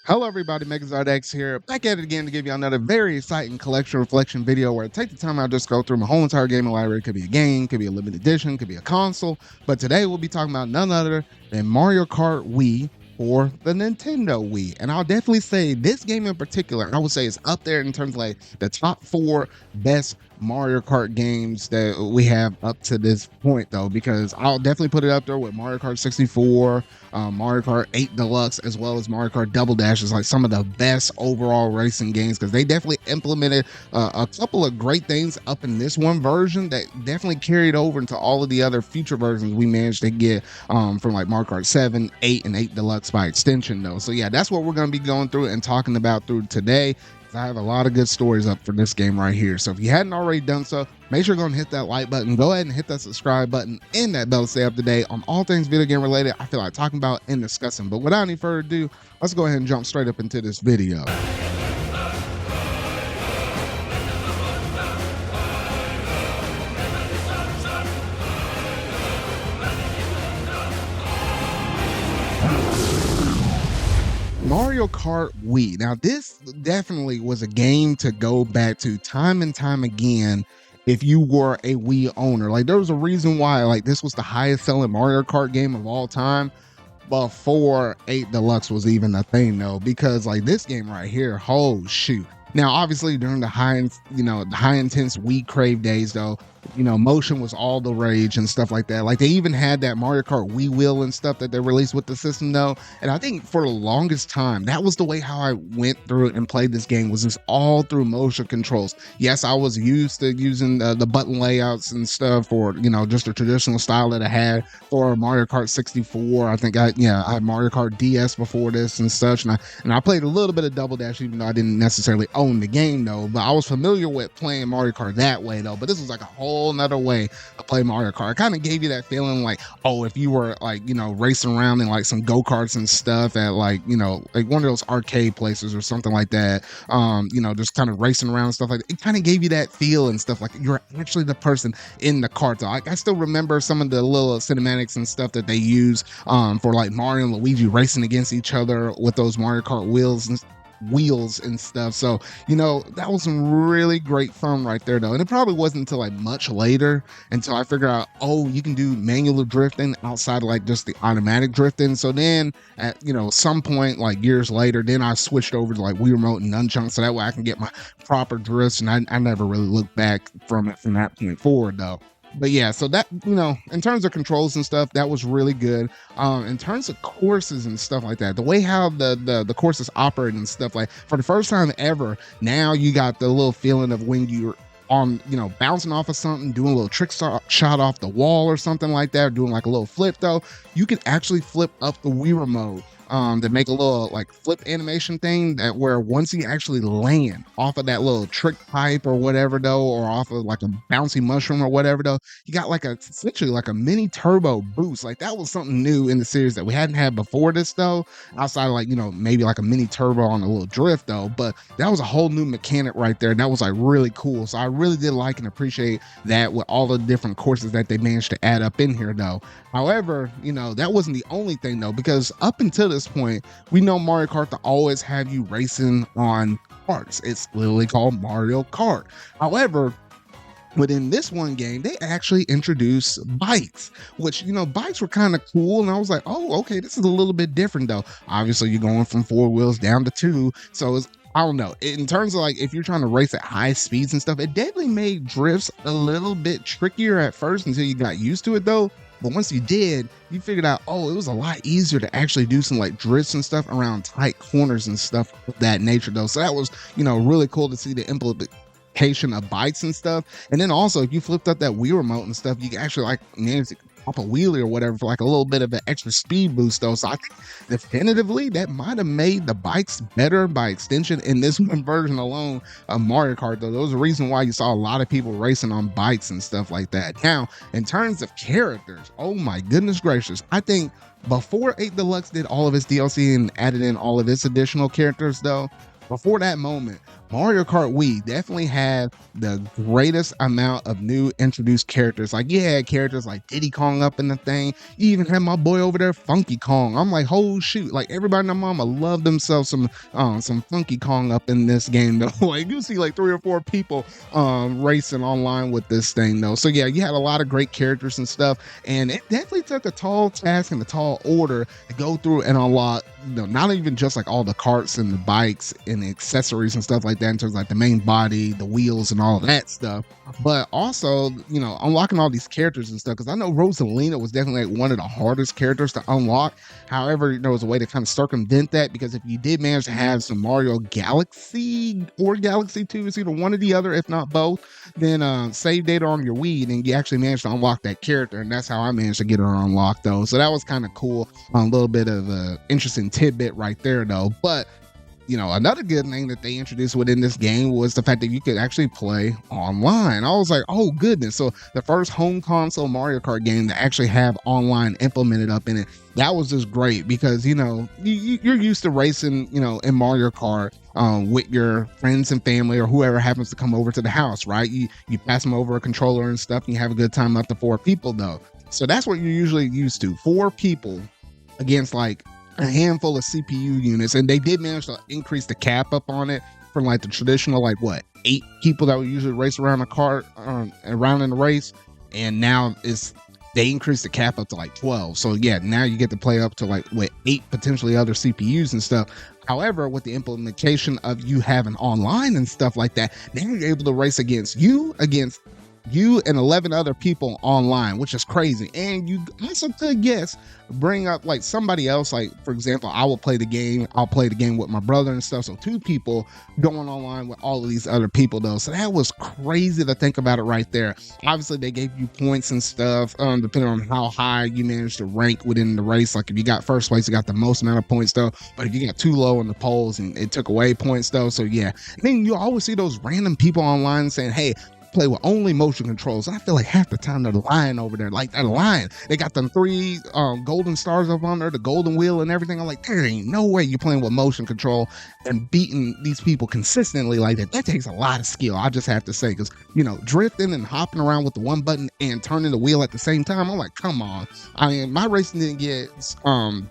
Hello everybody, MegaZardX here, back at it again to give you another very exciting collection reflection video where I take the time out just go through my whole entire gaming library. It could be a game, could be a limited edition, could be a console, but today we'll be talking about none other than Mario Kart Wii for the Nintendo Wii. And I'll definitely say this game in particular, I would say it's up there in terms of like the top 4 best Mario Kart games that we have up to this point though, because I'll definitely put it up there with Mario Kart 64, Mario Kart 8 Deluxe, as well as Mario Kart Double Dash is like some of the best overall racing games because they definitely implemented a couple of great things up in this one version that definitely carried over into all of the other future versions we managed to get from like Mario Kart 7, 8, and 8 Deluxe by extension though. So yeah, that's what we're going to be going through and talking about through today. I have a lot of good stories up for this game right here. So if you hadn't already done so, make sure you're going to hit that like button. Go ahead and hit that subscribe button and that bell to stay up to date on all things video game related I feel like talking about and discussing. But without any further ado, let's go ahead and jump straight up into this video. Mario Kart Wii. Now, this definitely was a game to go back to time and time again if you were a Wii owner. Like, there was a reason why, like, this was the highest selling Mario Kart game of all time before 8 Deluxe was even a thing, though, because, like, this game right here, oh, shoot. Now, obviously, during the high intense Wii crave days, though, motion was all the rage and stuff like that. Like they even had that Mario Kart Wii wheel and stuff that they released with the system though. And I think for the longest time, that was the way how I went through it and played this game, was just all through motion controls. Yes, I was used to using the button layouts and stuff for, just the traditional style that I had for Mario Kart 64. I think I had Mario Kart DS before this and such. And I played a little bit of Double Dash, even though I didn't necessarily own the game though, but I was familiar with playing Mario Kart that way though. But this was like a whole another way to play Mario Kart. It kind of gave you that feeling like, oh, if you were like, racing around in like some go-karts and stuff at like, like one of those arcade places or something like that, just kind of racing around and stuff like that. It kind of gave you that feel and stuff like you're actually the person in the cart. So I still remember some of the little cinematics and stuff that they use for like Mario and Luigi racing against each other with those Mario Kart wheels and stuff. So that was some really great fun right there though. And it probably wasn't until like much later until I figured out, oh, you can do manual drifting outside of like just the automatic drifting. So then at some point like years later, then I switched over to like Wii Remote and nunchucks, so that way I can get my proper drifts. And I never really looked back from that point forward though. But yeah, so that, in terms of controls and stuff, that was really good. In terms of courses and stuff like that, the way how the courses operate and stuff, like for the first time ever, now you got the little feeling of when you're on, bouncing off of something, doing a little trick shot off the wall or something like that, or doing like a little flip though, you can actually flip up the Wii Remote to make a little like flip animation thing that where once you actually land off of that little trick pipe or whatever though, or off of like a bouncy mushroom or whatever though, you got like essentially like a mini turbo boost. Like that was something new in the series that we hadn't had before this though, outside of like, maybe like a mini turbo on a little drift though. But that was a whole new mechanic right there, and that was like really cool. So I really did like and appreciate that with all the different courses that they managed to add up in here though. However, that wasn't the only thing though, because up until this point, we know Mario Kart to always have you racing on karts. It's literally called Mario Kart. However, within this one game, they actually introduced bikes, which, bikes were kind of cool. And I was like, oh, okay, this is a little bit different though. Obviously, you're going from 4 wheels down to 2. So I don't know. In terms of like, if you're trying to race at high speeds and stuff, it definitely made drifts a little bit trickier at first until you got used to it though. But once you did, you figured out, oh, it was a lot easier to actually do some like drifts and stuff around tight corners and stuff of that nature though. So that was, really cool to see the implementation of bikes and stuff. And then also, if you flipped up that Wii Remote and stuff, you can actually like manage to off a wheelie or whatever for like a little bit of an extra speed boost though. So I think definitively that might have made the bikes better by extension in this one version alone of Mario Kart though. There was a reason why you saw a lot of people racing on bikes and stuff like that. Now, in terms of characters, oh my goodness gracious, I think before 8 Deluxe did all of its DLC and added in all of its additional characters though, before that moment, Mario Kart Wii definitely had the greatest amount of new introduced characters. Like, you had characters like Diddy Kong up in the thing. You even had my boy over there, Funky Kong. I'm like, oh shoot! Like everybody and their mama loved themselves some Funky Kong up in this game though. Like you see like 3 or 4 people racing online with this thing though. So yeah, you had a lot of great characters and stuff, and it definitely took a tall task and a tall order to go through and unlock, not even just like all the carts and the bikes and the accessories and stuff like that in terms of like the main body, the wheels and all of that stuff, but also, unlocking all these characters and stuff. Because I know Rosalina was definitely like one of the hardest characters to unlock. However, there was a way to kind of circumvent that, because if you did manage to have some Mario Galaxy or Galaxy 2, it's either one or the other, if not both, then save data on your Wii, and you actually managed to unlock that character. And that's how I managed to get her unlocked though. So that was kind of cool. A little bit of a interesting tidbit right there though. But another good thing that they introduced within this game was the fact that you could actually play online. I was like, oh goodness. So the first home console Mario Kart game to actually have online implemented up in it, that was just great, because you're used to racing in Mario Kart with your friends and family or whoever happens to come over to the house, right? You pass them over a controller and stuff, and you have a good time up to 4 people though. So that's what you're usually used to, 4 people against like a handful of CPU units. And they did manage to increase the cap up on it from like the traditional, like what, 8 people that would usually race around a cart, around in the race. And now they increased the cap up to like 12. So yeah, now you get to play up to like with 8 potentially other CPUs and stuff. However, with the implementation of you having online and stuff like that, now you're able to race against you and 11 other people online, which is crazy. And you also could, yes, bring up like somebody else. Like, for example, I'll play the game with my brother and stuff. So 2 people going online with all of these other people though. So that was crazy to think about it right there. Obviously, they gave you points and stuff, depending on how high you managed to rank within the race. Like if you got first place, you got the most amount of points though. But if you got too low in the polls, and it took away points though. So yeah. And then you always see those random people online saying, hey, play with only motion controls. I feel like half the time they're lying over there. Like they're lying. They got them 3 golden stars up on there, the golden wheel and everything. I'm like, there ain't no way you're playing with motion control and beating these people consistently like that. That takes a lot of skill, I just have to say, because drifting and hopping around with the one button and turning the wheel at the same time, I'm like, come on. I mean, my racing didn't get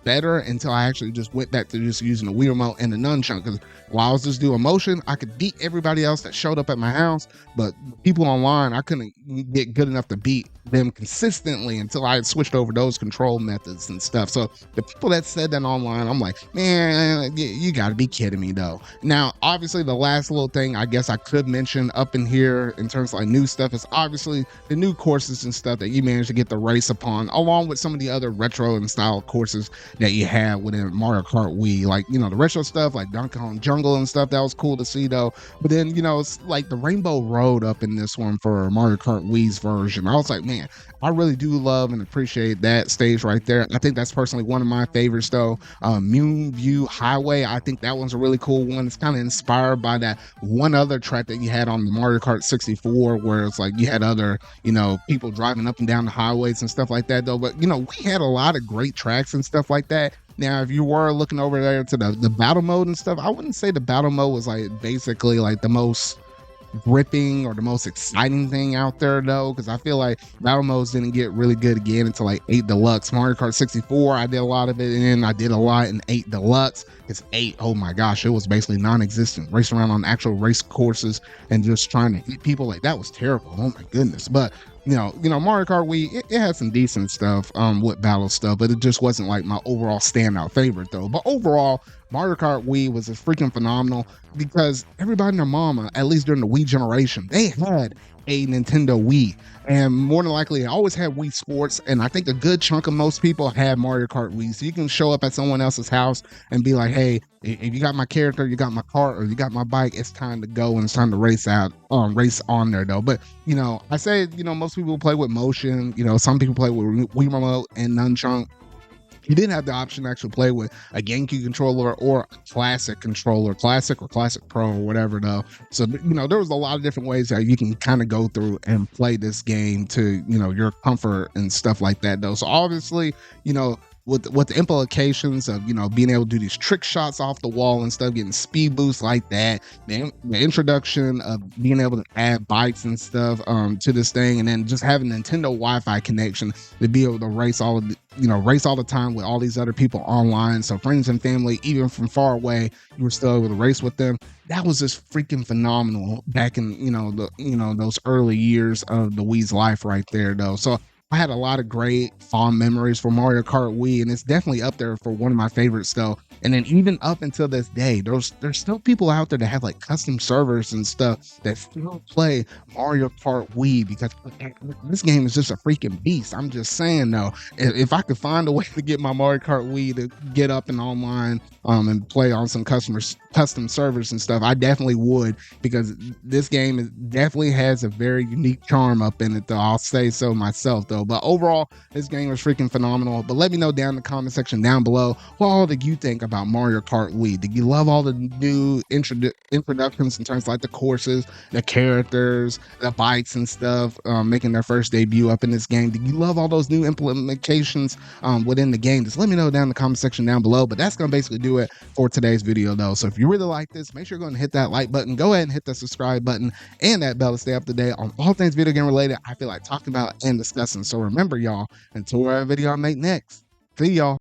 better until I actually just went back to just using the Wii remote and the nunchuck, because while I was just doing motion, I could beat everybody else that showed up at my house, but people online, I couldn't get good enough to beat them consistently until I had switched over those control methods and stuff. So the people that said that online, I'm like, man, you got to be kidding me though. Now, obviously, the last little thing I guess I could mention up in here in terms of like new stuff is obviously the new courses and stuff that you managed to get the race upon, along with some of the other retro and style courses that you had within Mario Kart Wii. Like, the retro stuff like Donkey Kong Jungle and stuff, that was cool to see though. But then, it's like the Rainbow Road up in this one for Mario Kart Wii's version. I was like, man, I really do love and appreciate that stage right there. I think that's personally one of my favorites though. Moon View Highway, I think that one's a really cool one. It's kind of inspired by that one other track that you had on the Mario Kart 64, where it's like you had other, people driving up and down the highways and stuff like that though. But we had a lot of great tracks and stuff like that. Now, if you were looking over there to the battle mode and stuff, I wouldn't say the battle mode was like basically like the most gripping or the most exciting thing out there though, because I feel like battle modes didn't get really good again until like 8 Deluxe. Mario Kart 64, I did a lot of it, and I did a lot in 8 Deluxe. It's 8, oh my gosh, it was basically non-existent. Racing around on actual race courses and just trying to hit people, like that was terrible. Oh my goodness. But Mario Kart Wii, it had some decent stuff with battle stuff, but it just wasn't like my overall standout favorite though. But overall, Mario Kart Wii was just freaking phenomenal, because everybody and their mama, at least during the Wii generation, they had a Nintendo Wii, and more than likely they always had Wii Sports, and I think a good chunk of most people had Mario Kart Wii. So you can show up at someone else's house and be like, hey, if you got my character, you got my cart, or you got my bike, it's time to go and it's time to race on there though. But I say most people play with motion, some people play with Wii remote and nunchuck. You didn't have the option to actually play with a GameCube controller or a classic controller, classic or classic pro or whatever though. So, there was a lot of different ways that you can kind of go through and play this game to, your comfort and stuff like that though. So obviously, with the implications of, being able to do these trick shots off the wall and stuff, getting speed boosts like that, the introduction of being able to add bikes and stuff to this thing, and then just having Nintendo Wi-Fi connection to be able to race race all the time with all these other people online. So friends and family, even from far away, you were still able to race with them. That was just freaking phenomenal back in those early years of the Wii's life right there, though. So I had a lot of great fond memories for Mario Kart Wii, and it's definitely up there for one of my favorites though. And then even up until this day, there's still people out there that have like custom servers and stuff that still play Mario Kart Wii, because this game is just a freaking beast. I'm just saying though, if I could find a way to get my Mario Kart Wii to get up and online and play on some custom servers and stuff, I definitely would, because this game definitely has a very unique charm up in it though. I'll say so myself though. But overall, this game was freaking phenomenal. But let me know down in the comment section down below, what all did you think about Mario Kart Wii? Did you love all the new introductions in terms of like the courses, the characters, the bikes and stuff making their first debut up in this game? Did you love all those new implementations within the game? Just let me know down in the comment section down below. But that's gonna basically do it for today's video though. So if you really like this, make sure you're going to hit that like button, go ahead and hit the subscribe button and that bell to stay up to date on all things video game related I feel like talking about and discussing. So remember y'all, until whatever video I make next, see y'all.